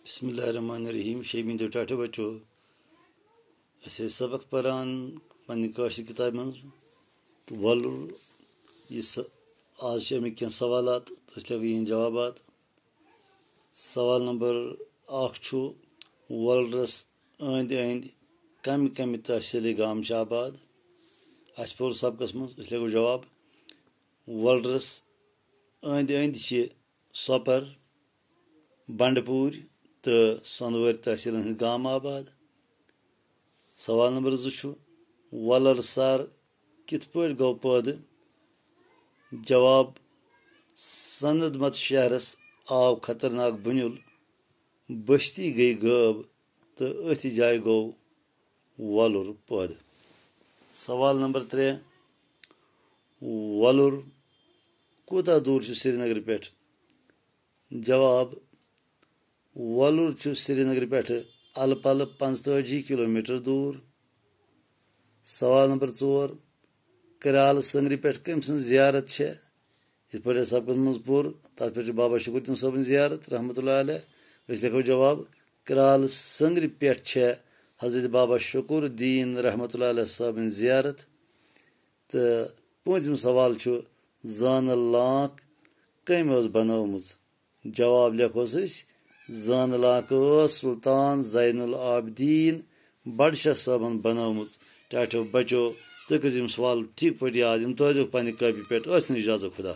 बिस्मिल्लाहिर्रहमानिर्रहीम। शेमिन तो टाटो बचो ऐसे सबक परान पन्नी काशी किताब मं तो वलुर ये आज अमिक क्या सवालात तो इन जवाबात। सवाल नंबर 1 वलरस अंद अंद कम कम तहसील गाम आबाद। अस पोर सबकस मं जवाब वलरस अंद अंद सोपर बंडपूर तो सोनवर तहसील गाम आबाद। सवाल नंबर 2 वलर सर कित पे गो पैदा। जवाब सनदमत शहरस आव खतरनाक बुनुल बस्ती गई गब तो अथ जाय गो वलुर पैदा। सवाल नंबर 3 वलुर कोता दूर श्रीनगर पे। जवाब वलुर श्रीनगर पे अल पल 45 किलोमीटर दूर। सवाल नंबर 4 कराल संगरी पे कम सं जियारत है। इत पे सबक मं पुर तथ पे बाबा शुकुरुद्दीन सबन जियारत रहमतुल्लाह अलैह। लिखो जवाब कराल संगरी पे हजरत बाबा शुकुरुद्दीन रहमतुल्लाह अलैह सबन जियारत। तो पूंचम सवाल जान लाख कम बनोमुज। जवाब लिखोस जान लाख सुल्तान जैनुल आबिदीन बडशाह सबन बनोमुज। टाटो बचो तुम सवाल ठीक पे याद इन तो पे कॉपी पे इजाजत खुदा।